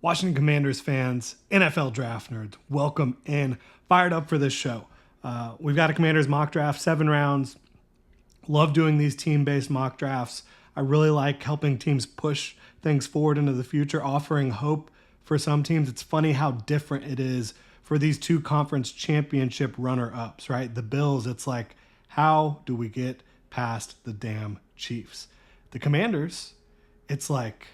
Washington Commanders fans, NFL draft nerds, welcome in. Fired up for this show. We've got a Commanders mock draft, 7 rounds. Love doing these team-based mock drafts. I really like helping teams push things forward into the future, offering hope for some teams. It's funny how different it is for these two conference championship runner-ups, right? The Bills, it's like, how do we get past the damn Chiefs? The Commanders, it's like,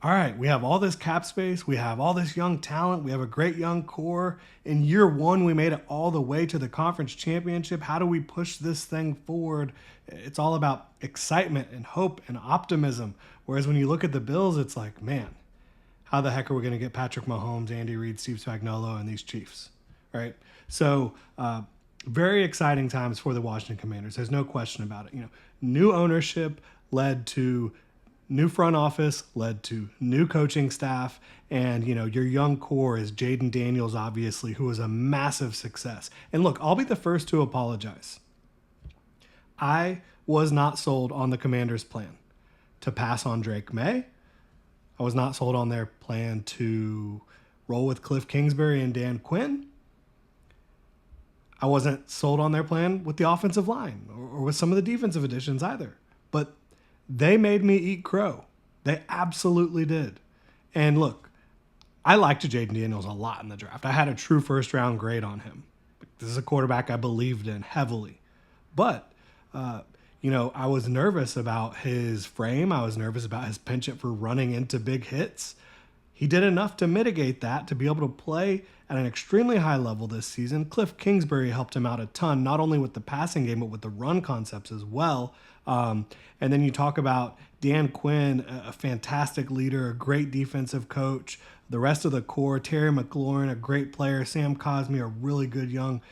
all right, we have all this cap space. We have all this young talent. We have a great young core. In year one, we made it all the way to the conference championship. How do we push this thing forward? It's all about excitement and hope and optimism. Whereas when you look at the Bills, it's like, man, how the heck are we going to get Patrick Mahomes, Andy Reid, Steve Spagnuolo, and these Chiefs, right? So, very exciting times for the Washington Commanders. There's no question about it. New ownership led to new front office, led to new coaching staff, and your young core is Jaden Daniels, obviously, who was a massive success. And look, I'll be the first to apologize. I was not sold on the Commanders' plan to pass on Drake May. I was not sold on their plan to roll with Cliff Kingsbury and Dan Quinn. I wasn't sold on their plan with the offensive line or with some of the defensive additions either. But they made me eat crow. They absolutely did. And look, I liked Jaden Daniels a lot in the draft. I had a true first round grade on him. This is a quarterback I believed in heavily. But, I was nervous about his frame. I was nervous about his penchant for running into big hits. He did enough to mitigate that to be able to play at an extremely high level this season. Cliff Kingsbury helped him out a ton, not only with the passing game, but with the run concepts as well. And then you talk about Dan Quinn, a fantastic leader, a great defensive coach. The rest of the core, Terry McLaurin, a great player. Sam Cosmi, a really good young,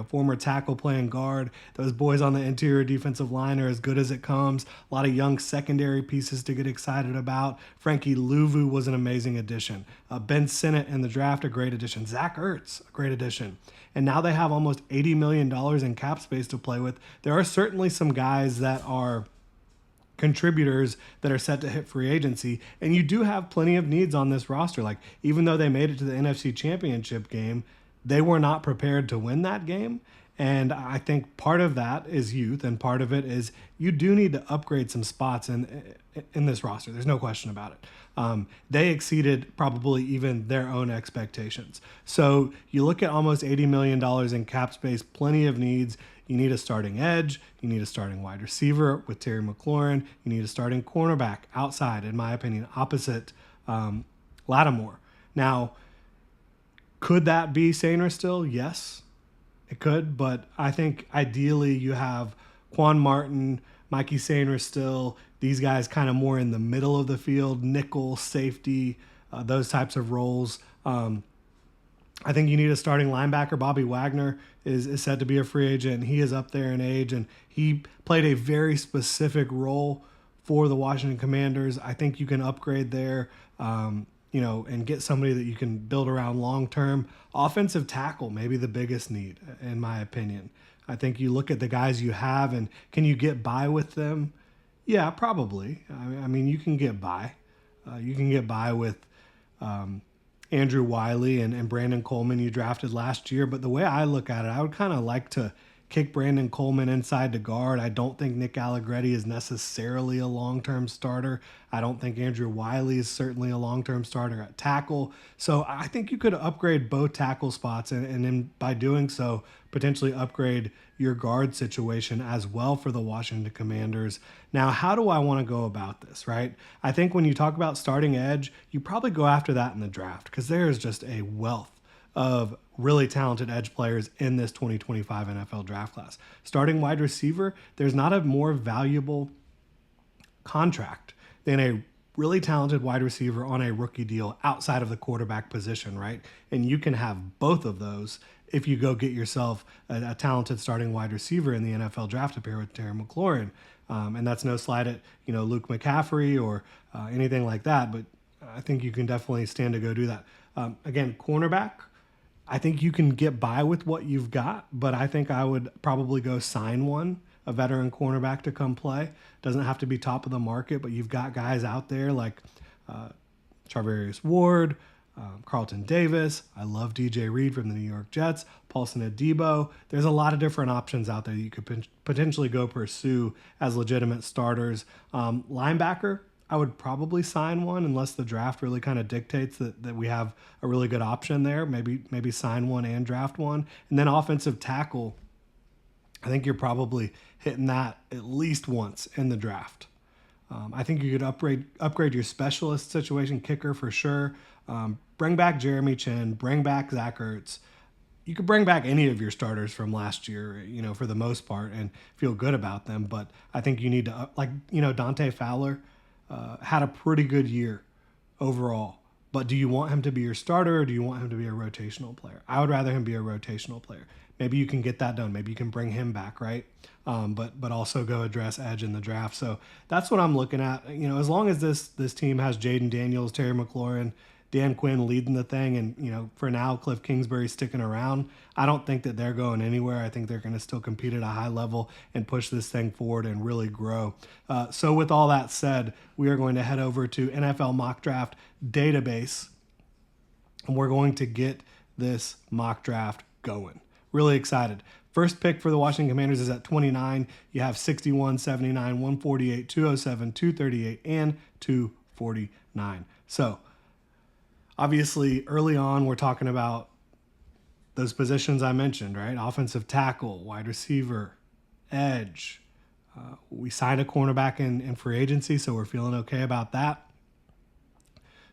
former tackle playing guard. Those boys on the interior defensive line are as good as it comes. A lot of young secondary pieces to get excited about. Frankie Louvu was an amazing addition. Ben Sinnott in the draft, a great addition. Zach Ertz, a great addition. And now they have almost $80 million in cap space to play with. There are certainly some guys that are contributors that are set to hit free agency, and you do have plenty of needs on this roster. Like, even though they made it to the NFC Championship game, they were not prepared to win that game. And I think part of that is youth, and part of it is you do need to upgrade some spots in this roster. There's no question about it. They exceeded probably even their own expectations. So you look at almost $80 million in cap space, plenty of needs. You need a starting edge. You need a starting wide receiver with Terry McLaurin. You need a starting cornerback outside, in my opinion, opposite Lattimore. Now, could that be Sainer still? Yes, it could. But I think ideally you have Quan Martin, Mikey Sainer still, these guys kind of more in the middle of the field, nickel, safety, those types of roles. I think you need a starting linebacker. Bobby Wagner is said to be a free agent. He is up there in age, and he played a very specific role for the Washington Commanders. I think you can upgrade there, and get somebody that you can build around long-term. Offensive tackle, maybe the biggest need, in my opinion. I think you look at the guys you have, and can you get by with them? Yeah, probably. I mean, you can get by. You can get by with Andrew Wiley and Brandon Coleman you drafted last year. But the way I look at it, I would kind of like to kick Brandon Coleman inside to guard. I don't think Nick Allegretti is necessarily a long-term starter. I don't think Andrew Wiley is certainly a long-term starter at tackle. So I think you could upgrade both tackle spots and then by doing so, potentially upgrade your guard situation as well for the Washington Commanders. Now, how do I want to go about this, right? I think when you talk about starting edge, you probably go after that in the draft because there is just a wealth of really talented edge players in this 2025 NFL draft class. Starting wide receiver, there's not a more valuable contract than a really talented wide receiver on a rookie deal outside of the quarterback position, right? And you can have both of those if you go get yourself a talented starting wide receiver in the NFL draft to pair with Terry McLaurin. And that's no slight at, Luke McCaffrey or anything like that, but I think you can definitely stand to go do that. Again, cornerback, I think you can get by with what you've got, but I think I would probably go sign one, a veteran cornerback to come play. Doesn't have to be top of the market, but you've got guys out there like Charvarius Ward, Carlton Davis. I love DJ Reed from the New York Jets. Paulson Adebo. There's a lot of different options out there that you could potentially go pursue as legitimate starters. Linebacker, I would probably sign one unless the draft really kind of dictates that we have a really good option there. Maybe sign one and draft one. And then offensive tackle, I think you're probably hitting that at least once in the draft. I think you could upgrade your specialist situation, kicker for sure. Bring back Jeremy Chin, bring back Zach Ertz. You could bring back any of your starters from last year, for the most part, and feel good about them. But I think you need to, Dante Fowler had a pretty good year overall. But do you want him to be your starter or do you want him to be a rotational player? I would rather him be a rotational player. Maybe you can get that done. Maybe you can bring him back, right? But also go address edge in the draft. So that's what I'm looking at. As long as this team has Jaden Daniels, Terry McLaurin, Dan Quinn leading the thing, and for now Cliff Kingsbury sticking around, I don't think that they're going anywhere. I think they're going to still compete at a high level and push this thing forward and really grow. So with all that said, we are going to head over to NFL Mock Draft Database, and we're going to get this mock draft going. Really excited. First pick for the Washington Commanders is at 29. You have 61, 79, 148, 207, 238, and 249. So obviously, early on, we're talking about those positions I mentioned, right? Offensive tackle, wide receiver, edge. We signed a cornerback in free agency, so we're feeling okay about that.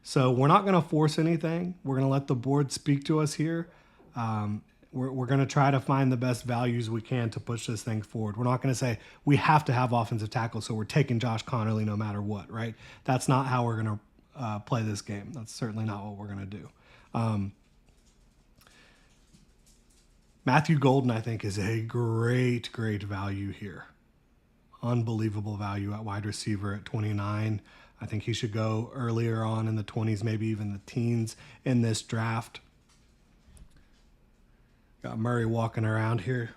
So we're not going to force anything. We're going to let the board speak to us here. We're going to try to find the best values we can to push this thing forward. We're not going to say we have to have offensive tackle, so we're taking Josh Connerly no matter what, right? That's not how we're going to play this game. That's certainly not what we're going to do. Matthew Golden, I think, is a great value here. Unbelievable value at wide receiver at 29. I think he should go earlier on in the 20s, maybe even the teens in this draft. Got Murray walking around here.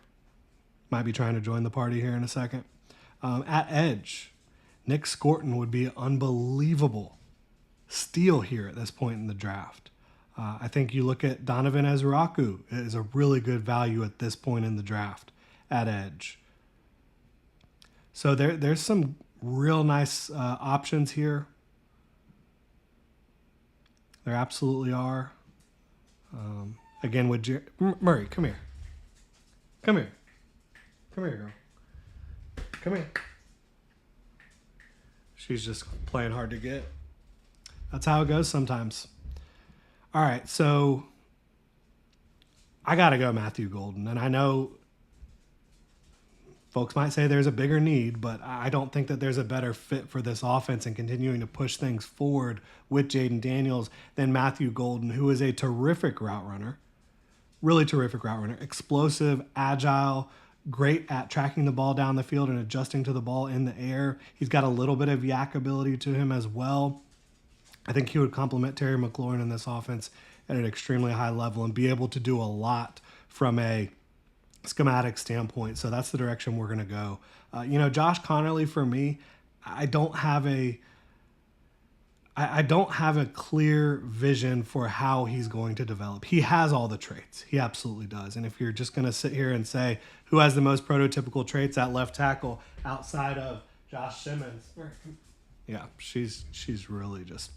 Might be trying to join the party here in a second. At edge, Nick Scorton would be unbelievable steal here at this point in the draft. I think you look at Donovan Ezraku is a really good value at this point in the draft at edge. So there's some real nice options here. There absolutely are. Again, with Murray, come here. Come here. Come here, girl. Come here. She's just playing hard to get. That's how it goes sometimes. All right, so I got to go Matthew Golden. And I know folks might say there's a bigger need, but I don't think that there's a better fit for this offense and continuing to push things forward with Jaden Daniels than Matthew Golden, who is a terrific route runner. Really terrific route runner. Explosive, agile, great at tracking the ball down the field and adjusting to the ball in the air. He's got a little bit of yak ability to him as well. I think he would complement Terry McLaurin in this offense at an extremely high level and be able to do a lot from a schematic standpoint. So that's the direction we're going to go. Josh Connerly, for me, I don't have a clear vision for how he's going to develop. He has all the traits. He absolutely does. And if you're just going to sit here and say who has the most prototypical traits at left tackle outside of Josh Simmons, yeah, she's really just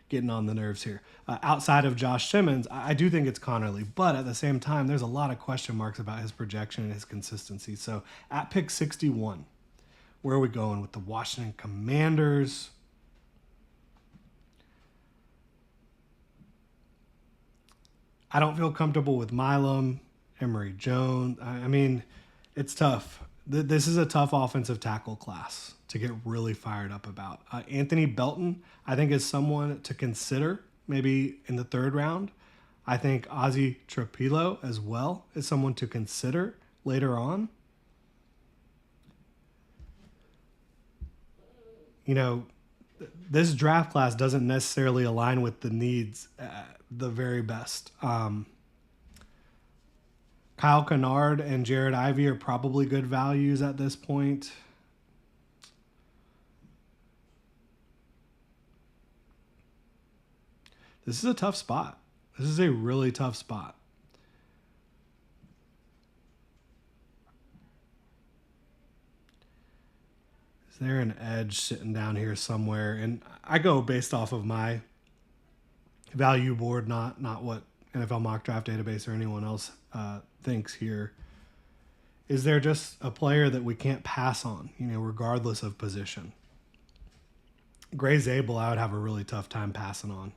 getting on the nerves here. Outside of Josh Simmons, I do think it's Connerly, but at the same time, there's a lot of question marks about his projection and his consistency. So at pick 61, where are we going with the Washington Commanders? I don't feel comfortable with Milam, Emory Jones. I mean, it's tough. This is a tough offensive tackle class to get really fired up about. Anthony Belton, I think, is someone to consider maybe in the third round. I think Ozzie Trapilo as well is someone to consider later on. This draft class doesn't necessarily align with the needs the very best. Kyle Kennard and Jared Ivey are probably good values at this point. This is a tough spot. This is a really tough spot. Is there an edge sitting down here somewhere? And I go based off of my value board, not what NFL Mock Draft Database or anyone else thinks here. Is there just a player that we can't pass on, regardless of position? Gray Zabel, I would have a really tough time passing on.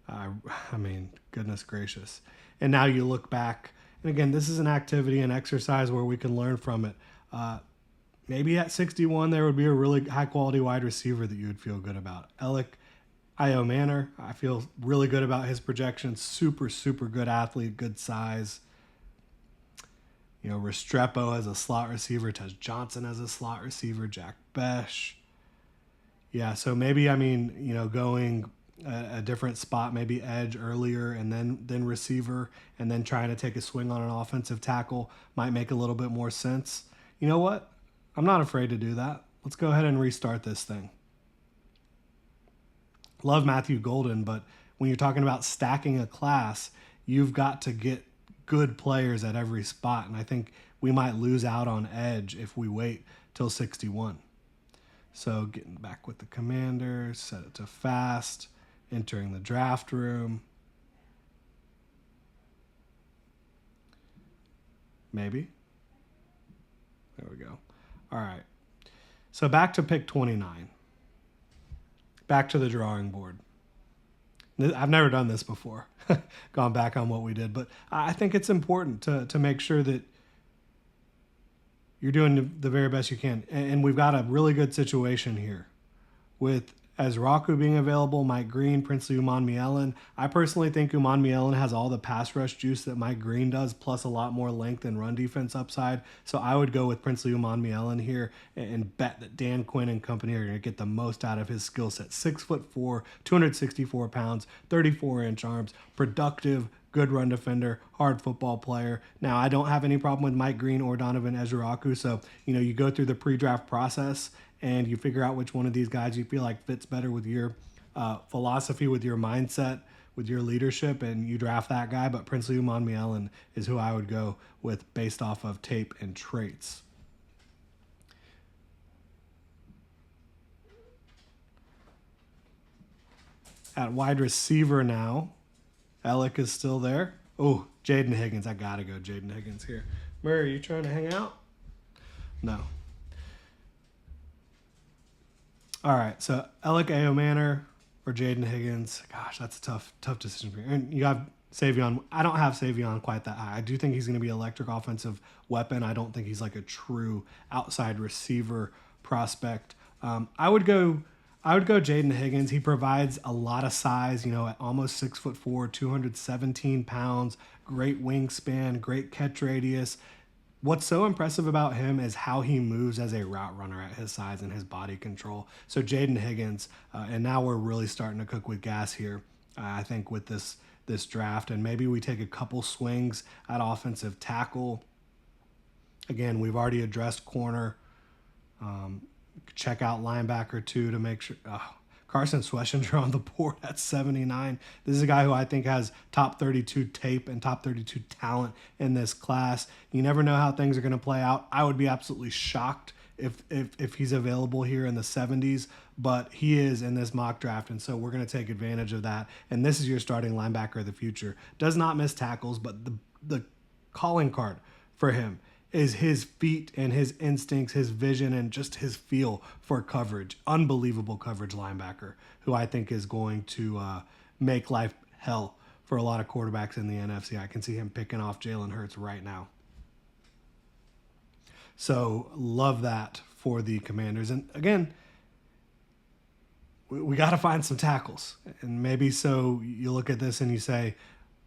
I mean, goodness gracious. And now you look back, and again, this is an activity and exercise where we can learn from it. Maybe at 61, there would be a really high-quality wide receiver that you would feel good about. Alec Manor, I feel really good about his projection. Super, super good athlete, good size. Restrepo as a slot receiver, Tez Johnson as a slot receiver, Jack Besh. Yeah, so maybe, going a different spot, maybe edge earlier and then receiver, and then trying to take a swing on an offensive tackle might make a little bit more sense. You know what? I'm not afraid to do that. Let's go ahead and restart this thing. Love Matthew Golden, but when you're talking about stacking a class, you've got to get good players at every spot, and I think we might lose out on edge if we wait till 61. So getting back with the Commanders, set it to fast, entering the draft room. Maybe. There we go. All right. So back to pick 29. Back to the drawing board. I've never done this before, gone back on what we did, but I think it's important to make sure that you're doing the very best you can. And we've got a really good situation here with Ezraku being available, Mike Green, Princely Umanmielen. I personally think Umanmielen has all the pass rush juice that Mike Green does, plus a lot more length and run defense upside. So I would go with Princely Umanmielen here and bet that Dan Quinn and company are going to get the most out of his skill set. 6'4", 264 pounds, 34-inch arms, productive, good run defender, hard football player. Now, I don't have any problem with Mike Green or Donovan Ezraku. So, you go through the pre-draft process and you figure out which one of these guys you feel like fits better with your philosophy, with your mindset, with your leadership, and you draft that guy. But Princely Umanmielen is who I would go with based off of tape and traits. At wide receiver now, Alec is still there. Oh, Jaden Higgins. I got to go Jaden Higgins here. Murray, are you trying to hang out? No. All right, so Alec Manor or Jaden Higgins. Gosh, that's a tough decision for you. And you have Savion. I don't have Savion quite that high. I do think he's going to be an electric offensive weapon. I don't think he's like a true outside receiver prospect. I would go Jaden Higgins. He provides a lot of size, at almost 6'4", 217 pounds, great wingspan, great catch radius. What's so impressive about him is how he moves as a route runner at his size and his body control. So Jaden Higgins, and now we're really starting to cook with gas here, I think, with this draft. And maybe we take a couple swings at offensive tackle. Again, we've already addressed corner. Check out linebacker too to make sure. Carson Schwessinger on the board at 79. This is a guy who I think has top 32 tape and top 32 talent in this class. You never know how things are going to play out. I would be absolutely shocked if he's available here in the 70s, but he is in this mock draft, and so we're going to take advantage of that. And this is your starting linebacker of the future. Does not miss tackles, but the calling card for him is his feet and his instincts, his vision, and just his feel for coverage. Unbelievable coverage linebacker who I think is going to make life hell for a lot of quarterbacks in the NFC. I can see him picking off Jalen Hurts right now. So love that for the Commanders. And again, we got to find some tackles. And maybe so you look at this and you say,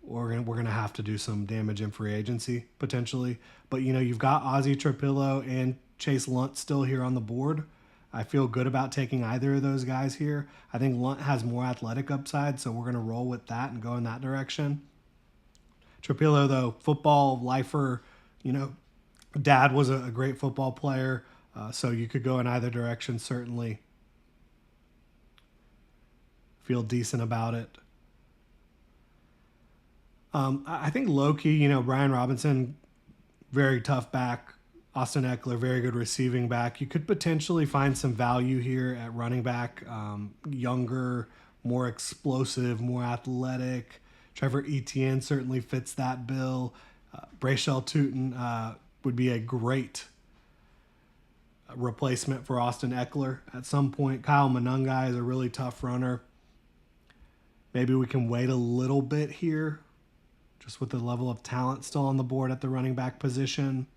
we're gonna have to do some damage in free agency potentially. But you've got Ozzie Trapillo and Chase Lunt still here on the board. I feel good about taking either of those guys here. I think Lunt has more athletic upside, so we're gonna roll with that and go in that direction. Trapillo, though, football lifer, dad was a great football player, so you could go in either direction certainly. Feel decent about it. I think low-key, Brian Robinson, very tough back. Austin Eckler, very good receiving back. You could potentially find some value here at running back. Younger, more explosive, more athletic. Trevor Etienne certainly fits that bill. Brayshell Tootin would be a great replacement for Austin Eckler at some point. Kyle Monangai is a really tough runner. Maybe we can wait a little bit here, just with the level of talent still on the board at the running back position.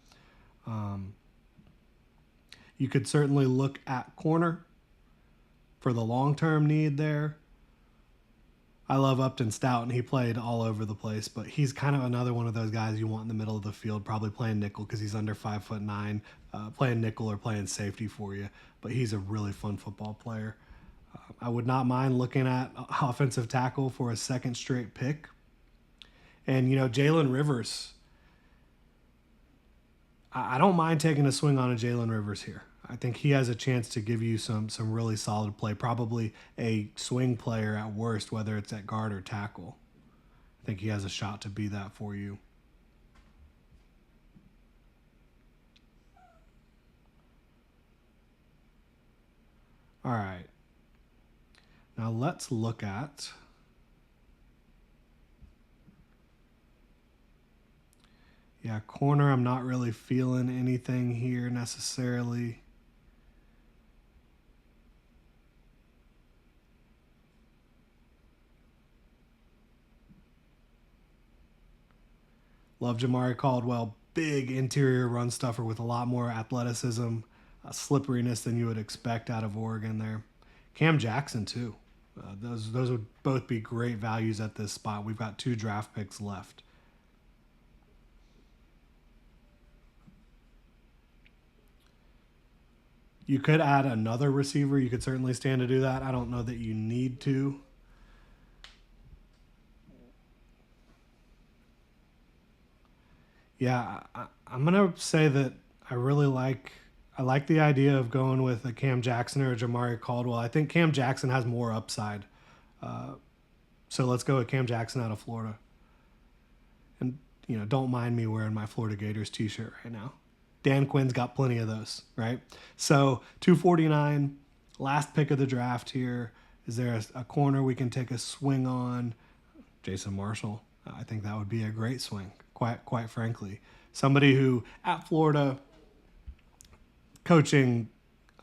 You could certainly look at corner for the long-term need there. I love Upton Stout, and he played all over the place, but he's kind of another one of those guys you want in the middle of the field, probably playing nickel because he's under 5'9", playing nickel or playing safety for you. But he's a really fun football player. I would not mind looking at offensive tackle for a second straight pick. And, Jalen Rivers. I don't mind taking a swing on a Jalen Rivers here. I think he has a chance to give you some really solid play. Probably a swing player at worst, whether it's at guard or tackle. I think he has a shot to be that for you. All right. Now let's look at corner. I'm not really feeling anything here necessarily. Love Jamari Caldwell, big interior run stuffer with a lot more athleticism, slipperiness than you would expect out of Oregon there. Cam Jackson too. Those would both be great values at this spot. We've got 2 draft picks left. You could add another receiver. You could certainly stand to do that. I don't know that you need to. Yeah, I'm going to say that I like the idea of going with a Cam Jackson or a Jamari Caldwell. I think Cam Jackson has more upside. So let's go with Cam Jackson out of Florida. And, don't mind me wearing my Florida Gators t-shirt right now. Dan Quinn's got plenty of those, right? So 249, last pick of the draft here. Is there a corner we can take a swing on? Jason Marshall. I think that would be a great swing, quite frankly. Somebody who, at Florida, coaching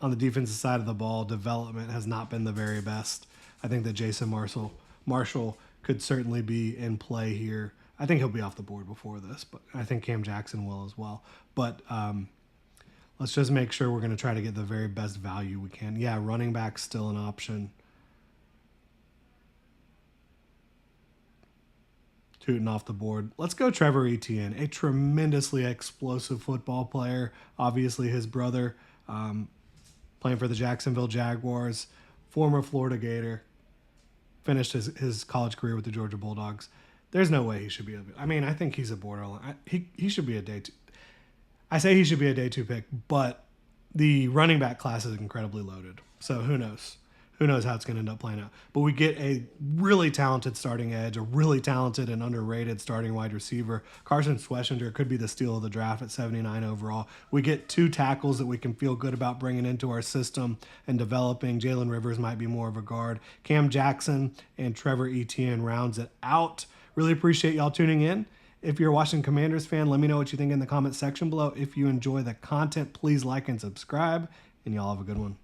on the defensive side of the ball, development has not been the very best. I think that Jason Marshall could certainly be in play here. I think he'll be off the board before this, but I think Cam Jackson will as well. But let's just make sure we're going to try to get the very best value we can. Yeah, running back's still an option. Tooting off the board. Let's go Trevor Etienne, a tremendously explosive football player. Obviously his brother playing for the Jacksonville Jaguars, former Florida Gator, finished his college career with the Georgia Bulldogs. There's no way he should be I think he's a borderline. He should be a day 2. I say he should be a day 2 pick, but the running back class is incredibly loaded. So who knows? Who knows how it's going to end up playing out. But we get a really talented starting edge, a really talented and underrated starting wide receiver. Carson Schlesinger could be the steal of the draft at 79 overall. We get 2 tackles that we can feel good about bringing into our system and developing. Jalen Rivers might be more of a guard. Cam Jackson and Trevor Etienne rounds it out. Really appreciate y'all tuning in. If you're a Washington Commanders fan, let me know what you think in the comment section below. If you enjoy the content, please like and subscribe, and y'all have a good one.